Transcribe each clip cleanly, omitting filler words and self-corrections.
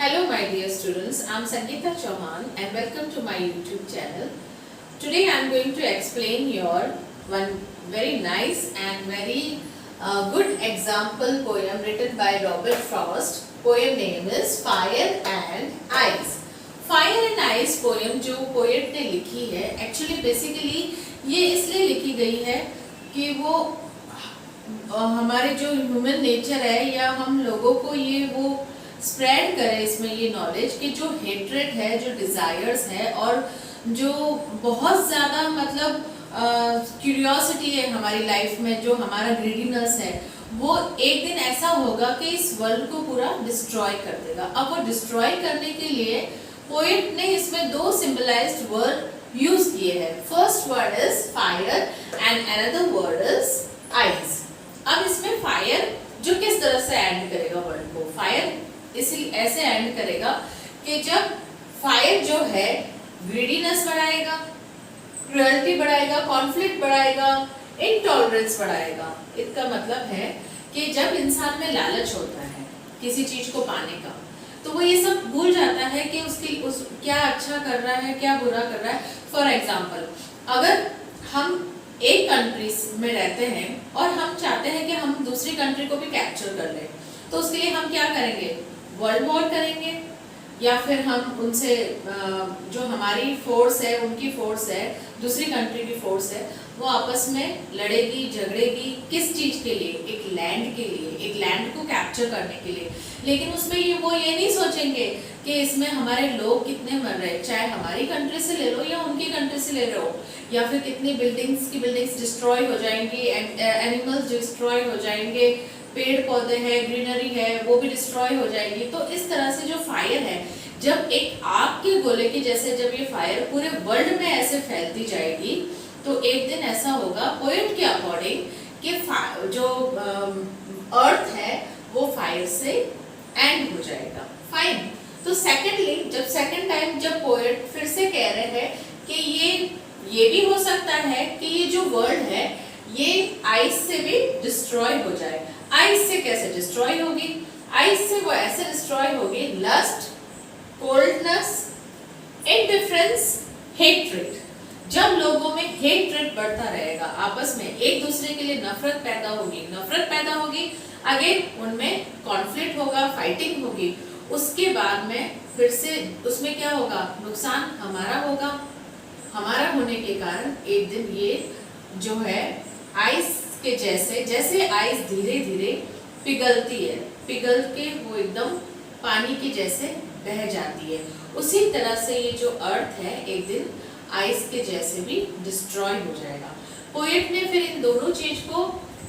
Hello my dear students, I am Sangeeta Chauhan and welcome to my YouTube channel. Today I am going to explain your one very nice and very good example poem written by Robert Frost. Poem name is Fire and Ice. Fire and Ice poem जो poet ने लिखी है, actually basically ये इसलिए लिखी गई है कि वो हमारे जो ह्यूमन नेचर है या हम लोगों को ये वो स्प्रेड करे इसमें ये नॉलेज कि जो हेट्रेड है, जो डिजायर्स है और जो बहुत ज़्यादा मतलब क्यूरियोसिटी है हमारी लाइफ में, जो हमारा ग्रीडीनेस है, वो एक दिन ऐसा होगा कि इस वर्ल्ड को पूरा डिस्ट्रॉय कर देगा। अब वो डिस्ट्रॉय करने के लिए पोएट ने इसमें दो सिंबलाइज्ड वर्ड यूज किए हैं। First word is fire and another word is eyes. अब इसमें फायर जो किस तरह से एंड करेगा वर्ड को, फायर इसलिए ऐसे एंड करेगा कि जब फायर जो है ग्रीडीनेस बढ़ाएगा, क्रुएल्टी बढ़ाएगा, कॉन्फ्लिक्ट बढ़ाएगा, इनटॉलरेंस बढ़ाएगा। इसका मतलब है कि जब इंसान में लालच होता है किसी चीज को पाने का, तो वो ये सब भूल जाता है कि उस क्या अच्छा कर रहा है, क्या बुरा कर रहा है। फॉर एग्जाम्पल, अगर हम एक कंट्री में रहते हैं और हम चाहते हैं कि हम दूसरी कंट्री को भी कैप्चर कर लें, तो उसके लिए हम क्या करेंगे? वर्ल्ड वॉर करेंगे, या फिर हम उनसे जो हमारी फोर्स है, उनकी फोर्स है, दूसरी कंट्री की फोर्स है, वो आपस में लड़ेगी, झगड़ेगी। किस चीज के लिए? एक लैंड के लिए, एक लैंड को कैप्चर करने के लिए। लेकिन उसमें वो ये नहीं सोचेंगे कि इसमें हमारे लोग कितने मर रहे हैं, चाहे हमारी कंट्री से ले लो या उनकी कंट्री से ले रहे हो, या फिर कितनी बिल्डिंग्स डिस्ट्रॉय हो जाएंगी, एनिमल्स डिस्ट्रॉय हो जाएंगे, पेड़ पौधे हैं, ग्रीनरी है, वो भी डिस्ट्रॉय हो जाएगी। तो इस तरह से जो फायर है, जब एक आग के गोले की जैसे जब ये फायर पूरे वर्ल्ड में ऐसे फैलती जाएगी, तो एक दिन ऐसा होगा पोएट के अकॉर्डिंग कि जो अर्थ है वो फायर से एंड हो जाएगा। फाइन। तो सेकेंडली, जब सेकेंड टाइम जब पोएट फिर से कह रहे हैं कि ये भी हो सकता है कि ये जो वर्ल्ड है ये आइस से भी डिस्ट्रॉय हो जाए। आइस से कैसे डिस्ट्रॉय होगी? आइस से वो ऐसे डिस्ट्रॉय होगी, लस्ट, कोल्डनेस, इनडिफरेंस, हेट्रेड। जब लोगों में हेट्रेड बढ़ता रहेगा, आपस में एक दूसरे के लिए नफरत पैदा होगी, अगेन उनमें कॉन्फ्लिक्ट होगा, फाइटिंग होगी। उसके बाद में फिर से उसमें क्या होगा? नुकसान हमारा होगा। हमारा होने के कारण एक दिन ये जो है आइस के जैसे आइस धीरे धीरे पिघलती है, पिघल के वो एकदम पानी की जैसे बह जाती है, उसी तरह से ये जो अर्थ है एक दिन आइस के जैसे भी डिस्ट्रॉय हो जाएगा। पोएट ने फिर इन दोनों चीज को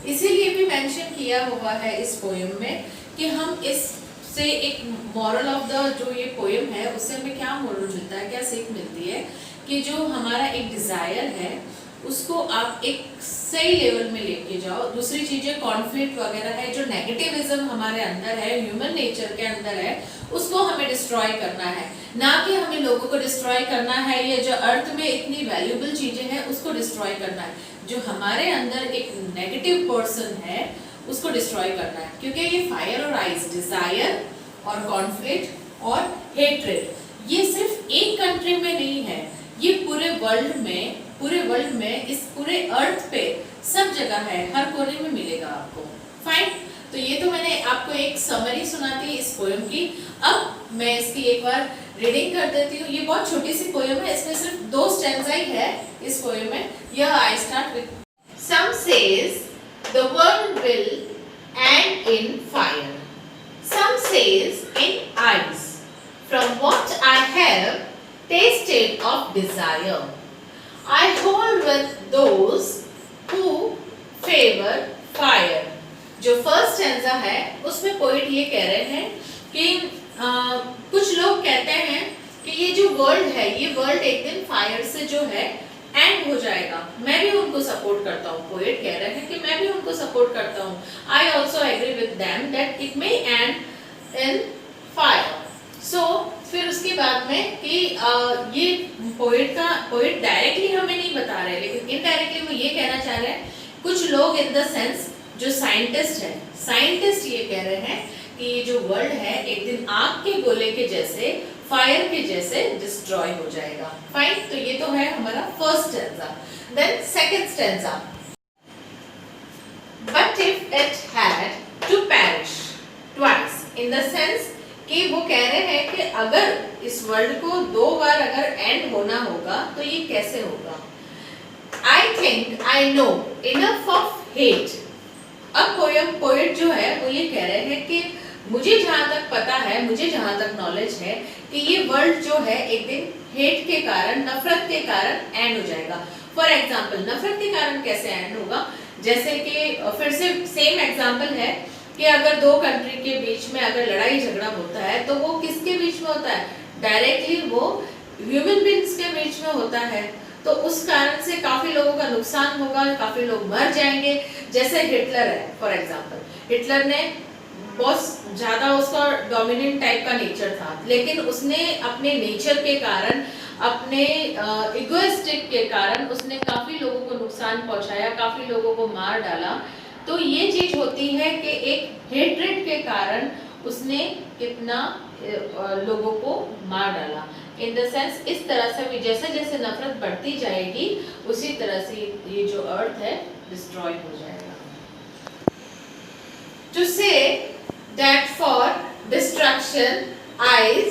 इसीलिए भी मेंशन किया हुआ है इस पोएम में कि हम इससे एक मॉरल ऑफ द जो ये पोएम है उससे हमें क्या मॉरल मिलता है, क्या सीख मिलती है कि जो हमारा एक डिजायर है उसको आप एक सही लेवल में लेके जाओ। दूसरी चीजें कॉन्फ्लिक्ट वगैरह है, जो नेगेटिविज्म हमारे अंदर है, ह्यूमन नेचर के अंदर है, उसको हमें डिस्ट्रॉय करना है, ना कि हमें लोगों को डिस्ट्रॉय करना है या जो अर्थ में इतनी वैल्यूएबल चीजें हैं उसको डिस्ट्रॉय करना है। जो हमारे अंदर एक नेगेटिव पर्सन है उसको डिस्ट्रॉय करना है, क्योंकि ये फायर और आइस, डिजायर और कॉन्फ्लिक्ट और हेट्रेड, ये सिर्फ एक कंट्री में नहीं है, ये पूरे वर्ल्ड में इस पूरे अर्थ पे सब जगह है, हर कोने में मिलेगा आपको। फाइन। तो ये तो मैंने आपको एक समरी सुना दी इस पोएम की। अब मैं इसकी एक बार रीडिंग कर देती हूँ। ये बहुत छोटी सी पोएम है, इसमें सिर्फ 2 स्टैंजा ही है इस पोएम में। यह I start with some say the world will end in fire, some say in ice, from what I have tasted of desire, I hold with those who favor fire। जो first stanza है उसमें poet ये कह रहे हैं कि कुछ लोग कहते हैं कि ये जो वर्ल्ड है, ये वर्ल्ड एक दिन फायर से जो है एंड हो जाएगा। मैं भी उनको सपोर्ट करता हूँ। पोएट कह रहे हैं कि मैं भी उनको सपोर्ट करता हूँ। I also agree with them that it may end in fire। सो फिर उसके बाद में कि ये पोएट डायरेक्टली हमें नहीं बता रहे, लेकिन इनडायरेक्टली वो ये कहना चाह रहे हैं कुछ लोग इन द सेंस जो साइंटिस्ट है, साइंटिस्ट ये कह रहे हैं कि ये जो वर्ल्ड है एक दिन आग के गोले के जैसे, फायर के जैसे डिस्ट्रॉय हो जाएगा। फाइन, तो ये तो है हमारा first stanza. Then second stanza, but if it had to perish twice, in the sense कि वो कह रहे हैं कि अगर इस वर्ल्ड को 2 बार अगर एंड होना होगा तो ये कैसे होगा। I think I know enough of hate। अब पोएट जो है वो ये कह रहे हैं कि मुझे जहाँ तक पता है, मुझे जहाँ तक नॉलेज है कि ये वर्ल्ड जो है एक दिन हेट के कारण, नफरत के कारण एंड हो जाएगा। फॉर एग्जाम्पल, नफरत के कारण कैसे एंड होगा, जैसे कि फिर से सेम एग्जाम्पल है कि अगर 2 कंट्री के बीच में अगर लड़ाई झगड़ा होता है तो वो किसके बीच में होता है, डायरेक्टली वो ह्यूमन बींग्स के बीच में होता है। तो उस कारण से काफी लोगों का नुकसान होगा, काफी लोग मर जाएंगे। जैसे हिटलर है फॉर एग्जांपल, हिटलर ने बहुत ज्यादा, उसका डोमिनेंट टाइप का नेचर था, लेकिन उसने अपने नेचर के कारण, अपने इगोइस्टिक के कारण उसने काफी लोगों को नुकसान पहुंचाया, काफी लोगों को मार डाला। तो ये चीज होती है कि एक हेट्रेड के कारण उसने कितना लोगों को मार डाला। इन द सेंस इस तरह से भी जैसे जैसे नफरत बढ़ती जाएगी उसी तरह से ये जो अर्थ है डिस्ट्रॉय हो जाएगा। To say that for destruction ice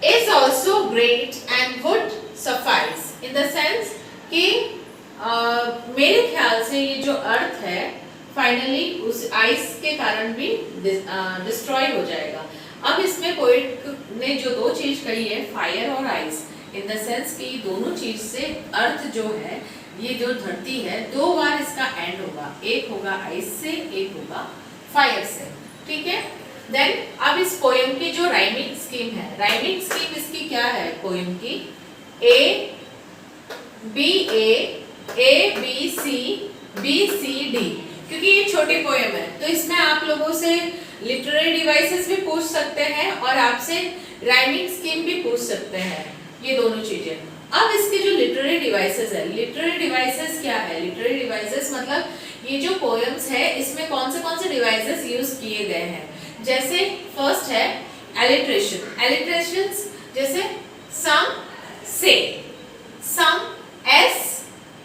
is also great and would suffice, in the sense कि मेरे ख्याल से ये जो अर्थ है फाइनली उस आइस के कारण भी डिस्ट्रॉय हो जाएगा। अब इसमें पोएट ने जो 2 चीज कही है, फायर और आइस, इन द सेंस कि दोनों चीज से अर्थ जो है, ये जो धरती है, 2 बार इसका एंड होगा, एक होगा आइस से, एक होगा फायर से। ठीक है। देन अब इस पोएम की जो राइमिंग स्कीम है, राइमिंग स्कीम इसकी क्या है पोएम की, A B A B C D, क्योंकि ये छोटी पोएम है तो इसमें आप लोगों से लिटरेरी डिवाइसेस भी पूछ सकते हैं और आपसे राइमिंग स्कीम भी पूछ सकते हैं, ये दोनों चीजें। अब इसके जो लिटरेरी डिवाइसेस है, लिटरेरी डिवाइसेस क्या है, लिटरेरी डिवाइसेस मतलब ये जो पोएम्स है इसमें कौन से डिवाइसेस यूज किए गए हैं। जैसे फर्स्ट है एलिट्रेशन, एलिट्रेशंस जैसे सम से, same s,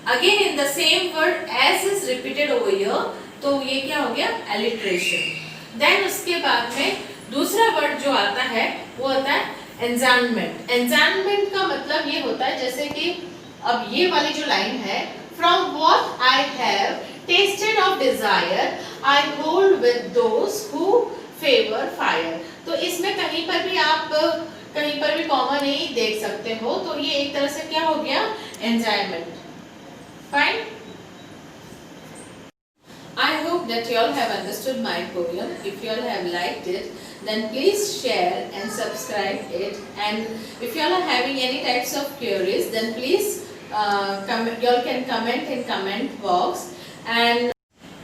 again in the same word s is repeated over here, तो ये क्या हो गया एलिट्रेशन। देन उसके बाद में दूसरा वर्ड जो आता है वो होता है एंजाइनमेंट। एंजाइनमेंट का मतलब ये होता है जैसे कि अब ये वाली जो लाइन है, from what I have tested of desire I hold with those who favour fire. तो इसमें कहीं पर भी कॉमा नहीं देख सकते हो, तो ये एक तरह से क्या हो गया एंजाइनमेंट। Fine, I hope that you all have understood my poem. If you all have liked it, then please share and subscribe it. And if you all are having any types of queries, then please you all can comment in comment box. And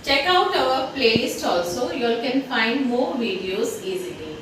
check out our playlist also. You all can find more videos easily.